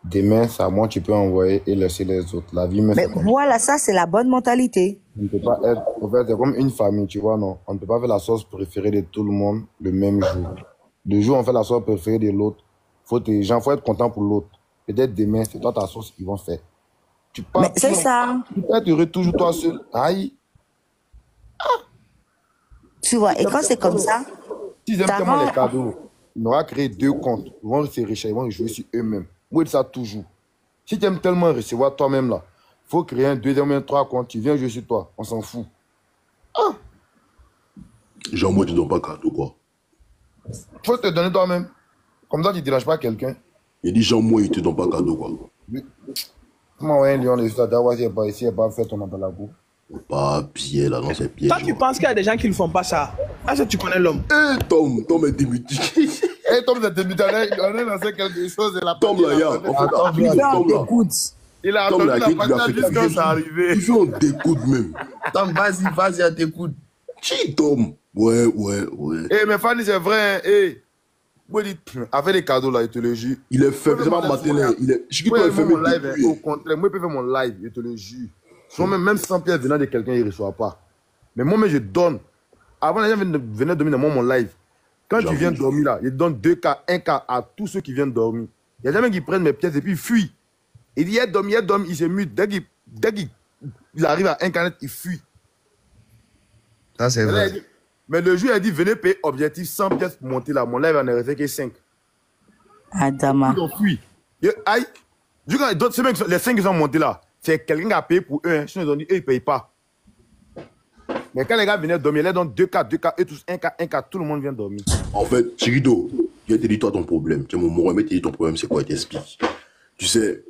Demain, c'est à moi, tu peux envoyer et laisser les autres. La vie me Mais fait comme voilà, ça, c'est la bonne mentalité. on ne peut pas être, en fait, c'est comme une famille, tu vois, non? On ne peut pas faire la sauce préférée de tout le monde le même jour. Le jour où on fait la sauce préférée de l'autre, faut être content pour l'autre. Peut-être demain, c'est toi ta sauce qu'ils vont faire. Mais c'est ça. Tu peux être heureux toujours toi seul. Aïe. Tu vois, et quand c'est comme ça, S'ils aiment tellement les cadeaux, ils aura créé 2 comptes. Ils vont se richer, ils vont jouer sur eux-mêmes. Moi, je dis ça toujours. Si tu aimes tellement recevoir toi-même là, il faut créer un 2e, un 3 comptes. Tu viens jouer sur toi. On s'en fout. Genre, moi, tu ne donnes pas cadeau, quoi. Il faut te donner toi-même. Comme ça, tu ne déranges pas quelqu'un. Il dit, genre, moi, il ne te donne pas cadeau, quoi. Comment un lion de ça, d'avoir si elle pas fait ton appel à goût. Pas pied, là, non, c'est pied. Toi, tu penses qu'il y a des gens qui ne font pas ça? Est-ce que tu connais l'homme? Tom est démuté. Tom est démuté. On est lancé quelque chose. Tom, là, il a attendu la patate jusqu'à ça arrive. Il fait on découte même. Tom, vas-y, on t'écoute. Qui, Tom? Ouais. Eh, mais Fanny, c'est vrai. Eh. Avec les cadeaux là, je te le jure. Il est faible, c'est pas matin. Je dis pas, il fait mon live. Au contraire, moi, je peux faire mon live, je te le jure. Même 100 pièces venant de quelqu'un, il ne reçoit pas. Mais moi, je donne. Avant, les gens venaient dormir dans mon live. Quand tu viens dormir là, je donne 2K, 1K à tous ceux qui viennent dormir. Il y a jamais qui prennent mes pièces et puis ils fuient. Il dit, il dormi, il se mute. Dès qu'il arrive à 1K net, il fuit. Ça, c'est vrai. Mais le jour, il a dit, venez payer objectif 100 pièces pour monter là. Mon live en est resté que 5. Adama. Ils ont fui. Aïe. Du coup, les 5 qui sont montés là, c'est quelqu'un qui a payé pour eux. Hein. Sinon, ils ont dit, eux, ils ne payent pas. Mais quand les gars venaient dormir, ils leur donnent 2K, eux tous 1K, tout le monde vient dormir. En fait, Chirido, je te dis toi ton problème. Tu sais, mon Mohamed te dit ton problème, c'est quoi? Il t'explique. Tu sais,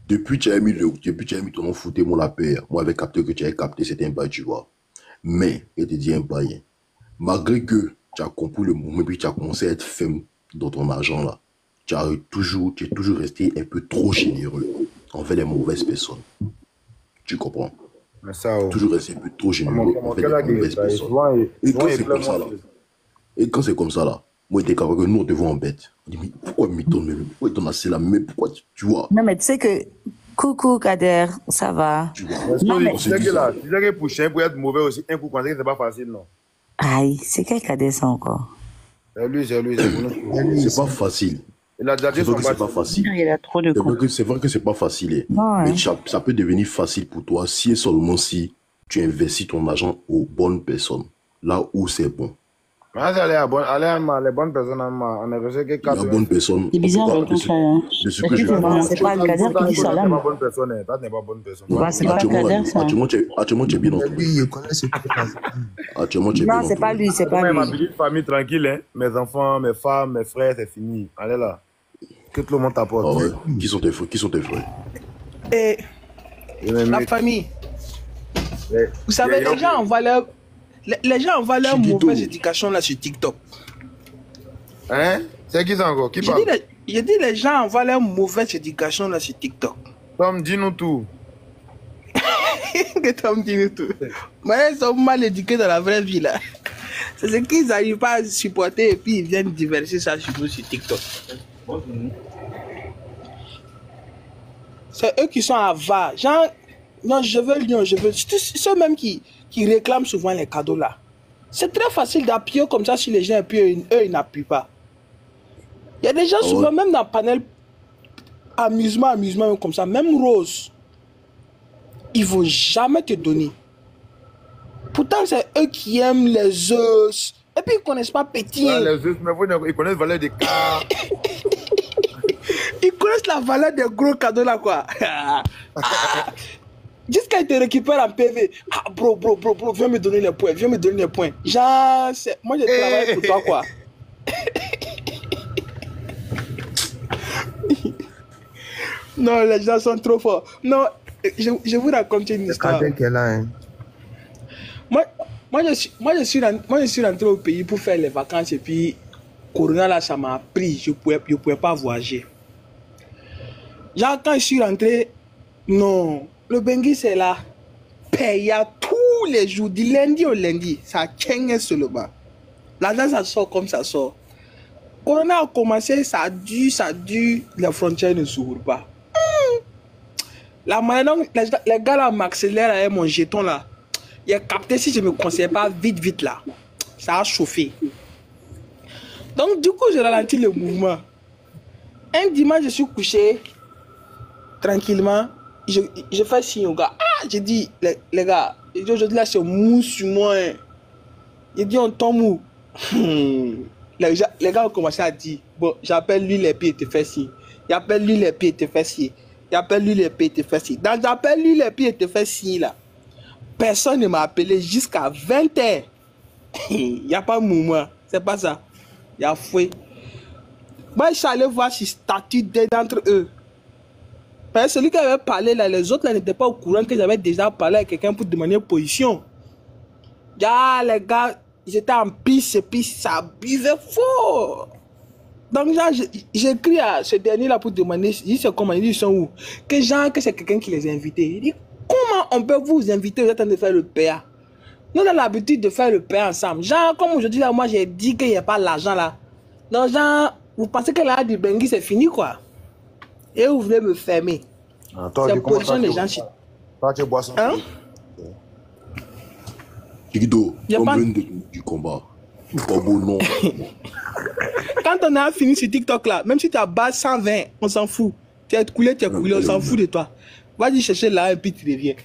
depuis que tu as mis ton nom fouté, mon la paix, moi, j'avais capté que tu avais capté, c'était un bail, tu vois. Mais, il te dit un bail. Malgré que tu as compris le mouvement, puis tu as commencé à être ferme dans ton argent là, tu es toujours resté un peu trop généreux envers les mauvaises personnes. Tu comprends? Ça, toujours resté un peu trop généreux envers les mauvaises personnes. Et quand c'est comme ça là, moi j'étais capable que nous on te voit en bête. On dit mais pourquoi il donne pourquoi il donne assez là, mais pourquoi tu vois? Non mais tu sais que coucou Kader, ça va? Tu vois? Non mais tu sais que pour chien pour être mauvais aussi, un coup quand c'est pas facile non. Aïe, c'est quel Kader ça encore? C'est lui. C'est pas facile. Il a déjà dit son c'est pas facile. Il a trop de coups. C'est vrai que c'est pas facile. Ouais. Mais ça peut devenir facile pour toi si et seulement si tu investis ton argent aux bonnes personnes, là où c'est bon. Les bonnes personnes, on est resté que 4. La bonne personne. C'est bizarre de ça. C'est pas le Kader qui dit ça là. Tu n'es pas bonne personne. Toi, tu n'es pas bonne personne. C'est pas le Kader ça. Actuellement, tu es bien dans ton Lui, il connaît ce truc là. Actuellement, tu es bien Non, dans c'est ton pas lui, c'est pas Ma lui. petite famille tranquille, hein. Mes enfants, mes femmes, mes frères, c'est fini. Allez là. Que tout le monde t'apporte. Ah ouais. Qui sont tes frères? Et la famille. Vous savez, les gens envoient leur mauvaise éducation là sur TikTok. Hein? C'est qui ça encore? Qui parle? J'ai dit les gens envoient leur mauvaise éducation là sur TikTok. Tom, dis-nous tout. Que Tom dit tout. Mais ils sont mal éduqués dans la vraie vie là. C'est ce qu'ils n'arrivent pas à supporter et puis ils viennent diverser ça sur nous sur TikTok. C'est eux qui sont avares. Genre, non, je veux Lyon, je veux. C'est ceux même qui réclament souvent les cadeaux là. C'est très facile d'appuyer comme ça sur les gens et puis eux, ils n'appuient pas. Il y a des gens souvent, même dans le panel amusement, même comme ça, même Rose, ils ne vont jamais te donner. Pourtant, c'est eux qui aiment les œufs. Et puis, ils ne connaissent pas pétiller. Ouais, les œufs, mais ils connaissent la valeur des cartes. Ils connaissent la valeur des gros cadeaux là, quoi. Jusqu'à il te récupère en PV. Ah, bro, viens me donner les points, Genre, moi, je travaille pour toi, quoi. Non, les gens sont trop forts. Non, je vous raconte une histoire. Moi, je suis rentré au pays pour faire les vacances et puis, Corona, là, ça m'a pris. Je pouvais pas voyager. Genre, quand je suis rentré, non, le Bengui, c'est là. Paye tous les jours, du lundi au lundi. Ça tient seulement. L'argent, ça sort comme ça sort. Corona a commencé, ça dure, les frontières ne s'ouvrent pas. La manière dont les gars là m'accélèrent avec mon jeton là. Il a capté si je ne me conseille pas vite là. Ça a chauffé. Donc du coup, je ralentis le mouvement. Un dimanche, je suis couché tranquillement. Je fais signe aux gars. Ah, j'ai dit, les gars, aujourd'hui là, c'est mou sur moi. Hein. J'ai dit, on tombe où? Les gars ont commencé à dire, bon, j'appelle lui les pieds et te fais signe. J'appelle lui les pieds et te fais signe. J'appelle lui les pieds et te fais signe. Dans j'appelle lui les pieds et te fais signe là. Personne ne m'a appelé jusqu'à 20h. Il n'y a pas de mouvement. C'est pas ça. Il y a fouet. Moi, je suis allé voir si statut d'entre eux. Parce que celui qui avait parlé là, les autres là n'étaient pas au courant que j'avais déjà parlé avec quelqu'un pour demander une position. Ya, les gars, ils étaient en piste et puis ça buvait fort. Donc, j'écris à ce dernier-là pour demander, il se comment, ils sont où? Que c'est quelqu'un qui les a invités. Il dit, comment on peut vous inviter, vous êtes en train de faire le PA? Nous, on a l'habitude de faire le PA ensemble. Genre, comme aujourd'hui, là, moi, j'ai dit qu'il n'y a pas l'argent, là. Donc, genre, vous pensez que là, du Bengui, c'est fini, quoi? Et vous voulez me fermer. C'est position des gens. Toi, tu bois ça. Hein? Chiquito, combien du combat? Pas beau, non. Quand on a fini sur TikTok, là, même si tu as base 120, on s'en fout. Tu es coulé, on s'en fout de toi. Va-y chercher là et puis tu reviens.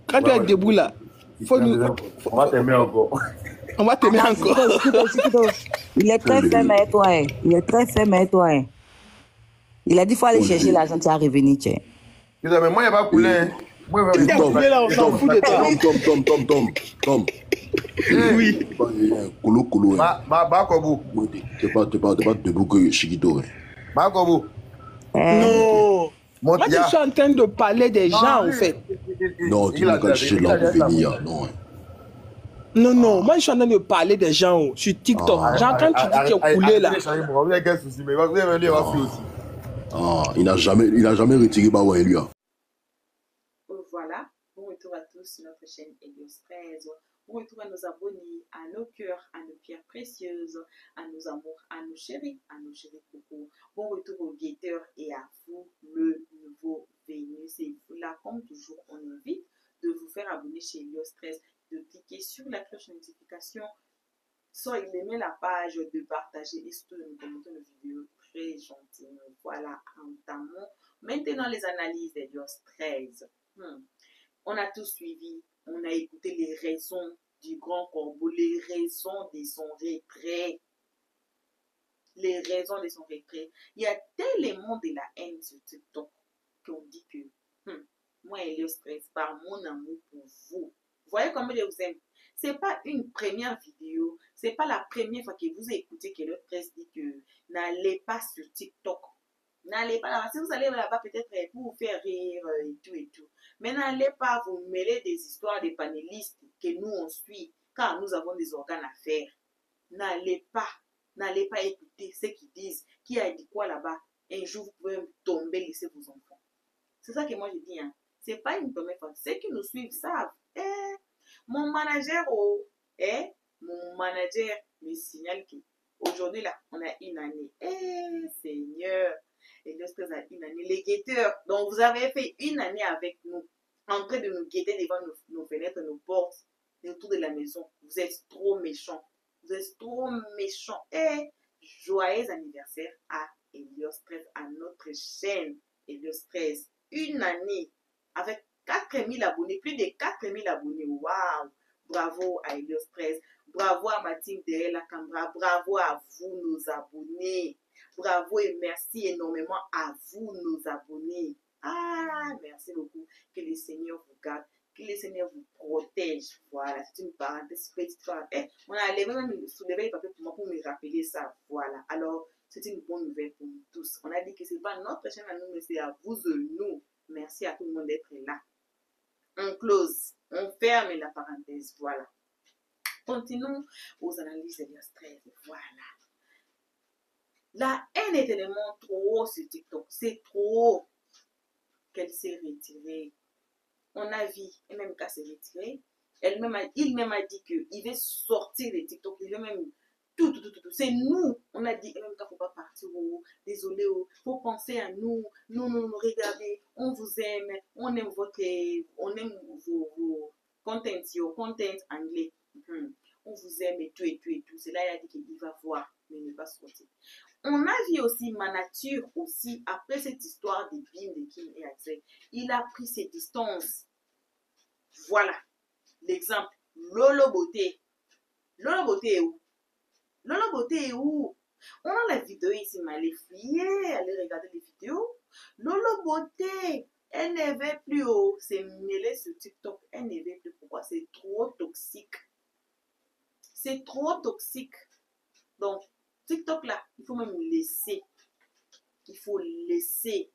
Quand tu es debout là, on va t'aimer encore. On va t'aimer encore. Il est très ferme avec toi. Hein. Il est très ferme avec toi. Hein. Il a dit qu'il faut aller chercher l'argent, tu as revenir. Mais moi, il n'y a pas coulé. Hein. Moi, il y a coulé là, on s'en fout de toi. Tom. Oui. Colo. Bakobu. T'es pas debout que Chiquito. Bakobu. Non. Moi, je suis en train de parler des gens, en fait. Non, tu n'as qu'à chercher là pour venir. Non. Moi, je suis en train de parler des gens sur TikTok. Genre, quand tu dis que tu es coulé là. Il n'a jamais retiré Bawa lui. Voilà. Bon retour à tous sur notre chaîne Helios 13. Bon retour à nos abonnés, à nos cœurs, à nos pierres précieuses, à nos amours, à nos chéris coucou. Bon retour aux guetteurs et à vous, le nouveau venu. C'est vous là, comme toujours, on invite de vous faire abonner chez Helios 13, de cliquer sur la cloche de notification, soit aimer la page, de partager et surtout de nous commenter nos vidéos très gentiment. Voilà, entamons maintenant les analyses d'Helios 13. On a tout suivi, on a écouté les raisons du grand corbeau, les raisons de son retrait. Les raisons de son retrait. Il y a tellement de la haine sur TikTok qu'on dit que moi, Helios 13, par mon amour pour vous. Vous voyez comment je vous aime. Ce n'est pas une première vidéo, ce n'est pas la première fois que vous écoutez que Helios 13 dit que n'allez pas sur TikTok. N'allez pas là-bas. Si vous allez là-bas, peut-être pour vous faire rire et tout. Mais n'allez pas vous mêler des histoires des panélistes que nous on suit, car nous avons des organes à faire. N'allez pas écouter ce qu'ils disent. Qui a dit quoi là-bas? Un jour, vous pouvez tomber, laisser vos enfants. C'est ça que moi je dis. Hein. Ce n'est pas une première fois. Ceux qui nous suivent savent. Mon manager me signale qu'aujourd'hui, là, on a une année. Seigneur! Et lorsque vous avez une année, les guetteurs, donc vous avez fait une année avec nous, en train de nous guetter devant nos fenêtres, nos portes, autour de la maison. Vous êtes trop méchants. Joyeux anniversaire à Helios 13, à notre chaîne Helios 13. Une année avec 4000 abonnés, plus de 4000 abonnés. Waouh! Bravo à Helios 13. Bravo à ma team derrière la caméra. Bravo à vous, nos abonnés. Bravo et merci énormément à vous, nos abonnés. Ah, merci beaucoup. Que le Seigneur vous garde. Que le Seigneur vous protège. Voilà, c'est une parenthèse petite. On a même soulevé les papiers pour moi pour me rappeler ça. Voilà. Alors, c'est une bonne nouvelle pour nous tous. On a dit que ce n'est pas notre chaîne à nous, mais c'est à vous de nous. Merci à tout le monde d'être là. On close. On ferme la parenthèse. Voilà. Continuons aux analyses de stress. Voilà. La haine est tellement trop sur TikTok. C'est trop qu'elle s'est retirée. On a vu, et même qu'elle s'est retirée, il même a dit qu'il veut sortir de TikTok. Il veut même tout. C'est nous. On a dit, et même qu'il ne faut pas partir. Oh, désolé, il faut penser à nous. Nous, regardez, on vous aime. On aime vos content anglais. On vous aime et tout. C'est là, il a dit qu'il va voir, mais il ne va pas sortir. On a vu aussi ma nature aussi, après cette histoire de Bim, de Kim et Axel, il a pris ses distances. Voilà, l'exemple, Lolo Beauté. Lolo Beauté est où? Lolo Beauté est où? On a la vidéo ici, mais allez fouiller, allez regarder les vidéos. Lolo Beauté, elle ne veut plus, c'est mêlé sur TikTok, elle ne veut plus. Pourquoi? C'est trop toxique. C'est trop toxique. Donc, TikTok là, il faut même laisser. Il faut laisser.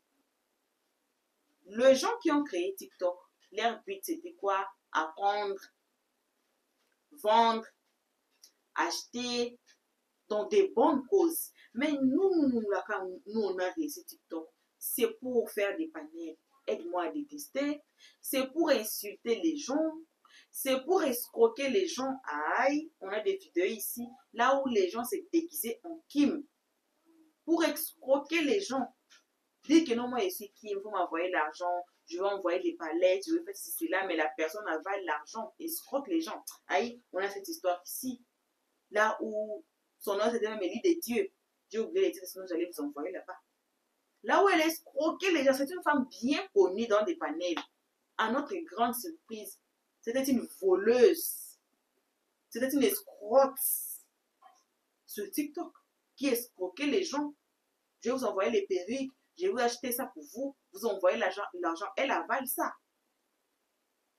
Les gens qui ont créé TikTok, leur but c'était quoi? Apprendre, vendre, acheter dans des bonnes causes. Mais nous, on a réussi TikTok. C'est pour faire des panels. Aide-moi à détester. C'est pour insulter les gens. C'est pour escroquer les gens. Aïe, on a des vidéos ici, là où les gens s'est déguisés en Kim. Pour escroquer les gens. Dire que non, moi je suis Kim, il faut m'envoyer l'argent, je vais envoyer des palettes, je vais faire ceci, là, mais la personne avale l'argent, escroque les gens. Aïe, on a cette histoire ici, là où son nom c'était même Élie de Dieu. J'ai oublié de dire, sinon j'allais vous envoyer là-bas. Là où elle escroquait les gens, c'est une femme bien connue dans des panels. À notre grande surprise, c'était une voleuse. C'était une escroque sur TikTok qui escroquait les gens. Je vais vous envoyer les perruques, je vais vous acheter ça pour vous, vous envoyez l'argent, elle avale ça.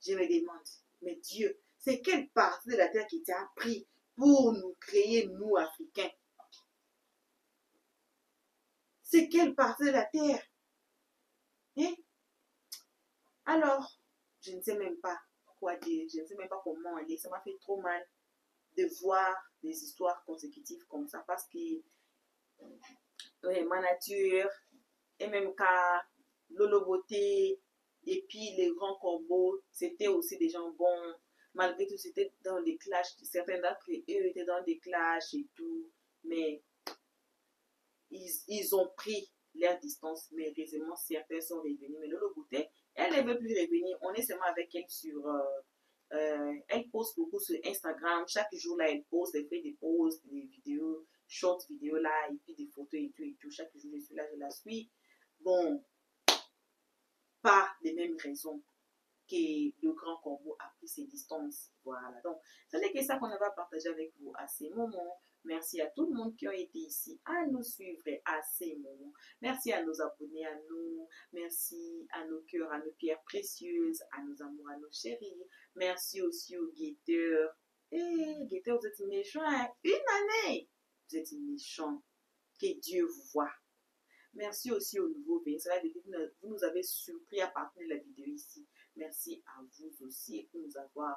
Je me demande, mais Dieu, c'est quelle partie de la terre qui t'a pris pour nous créer, nous, Africains? C'est quelle partie de la terre? Hein? Alors, je ne sais même pas quoi dire, je ne sais même pas comment aller. Ça m'a fait trop mal de voir des histoires consécutives comme ça parce que ma nature, et même qu'à Lolo Beauté, et puis les grands corbeaux, c'était aussi des gens bons. Malgré tout, c'était dans des clashs. Certains d'entre eux étaient dans des clashs et tout. Mais ils ont pris leur distance. Mais heureusement, certains sont revenus. Mais Lolo Beauté, elle ne veut plus revenir. On est seulement avec elle sur... elle poste beaucoup sur Instagram. Chaque jour, là, elle poste, elle fait des posts, des vidéos, short vidéos là, et puis des photos et tout. Chaque jour, je suis là, je la suis. Bon, pas les mêmes raisons que le grand corbeau a pris ses distances. Voilà. Donc, c'est que ça qu'on va partager avec vous à ces moments. Merci à tout le monde qui a été ici à nous suivre à ces moments. Merci à nos abonnés, à nous. Merci à nos cœurs, à nos pierres précieuses, à nos amours, à nos chéris. Merci aussi aux guetteurs. Guetteurs, vous êtes méchants. Hein? Une année, vous êtes méchants. Que Dieu vous voie. Merci aussi aux nouveaux venus. Vous nous avez surpris à partir de la vidéo ici. Merci à vous aussi pour nous avoir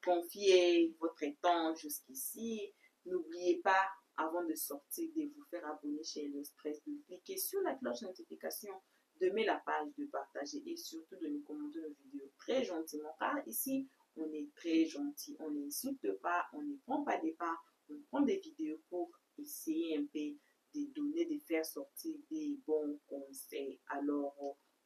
confié votre temps jusqu'ici. N'oubliez pas, avant de sortir, de vous faire abonner chez Le Stress, de cliquer sur la cloche de notification, de mettre la page, de partager et surtout de nous commenter nos vidéos très gentiment. Car ici, on est très gentil. On n'insulte pas, on ne prend pas des pas. On prend des vidéos pour essayer un peu de donner, de faire sortir des bons conseils. Alors,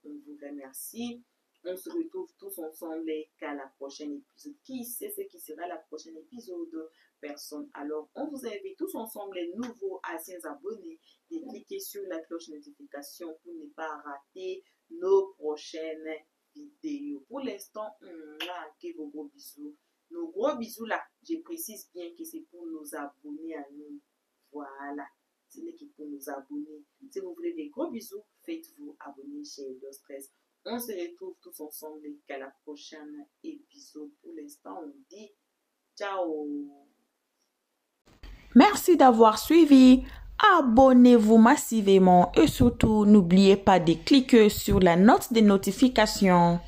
on vous remercie. On se retrouve tous ensemble qu'à la prochaine épisode. Qui sait ce qui sera la prochaine épisode? Personne. Alors, on vous invite tous ensemble, les nouveaux anciens abonnés, de cliquer sur la cloche de notification pour ne pas rater nos prochaines vidéos. Pour l'instant, on a vos gros bisous. Nos gros bisous là, je précise bien que c'est pour nos abonnés à nous. Voilà. Ce n'est que pour nous abonner. Si vous voulez des gros bisous, faites-vous abonner chez Hello Stress. On se retrouve tous ensemble qu'à la prochaine épisode. Pour l'instant, on dit ciao. Merci d'avoir suivi. Abonnez-vous massivement et surtout, n'oubliez pas de cliquer sur la note de notification.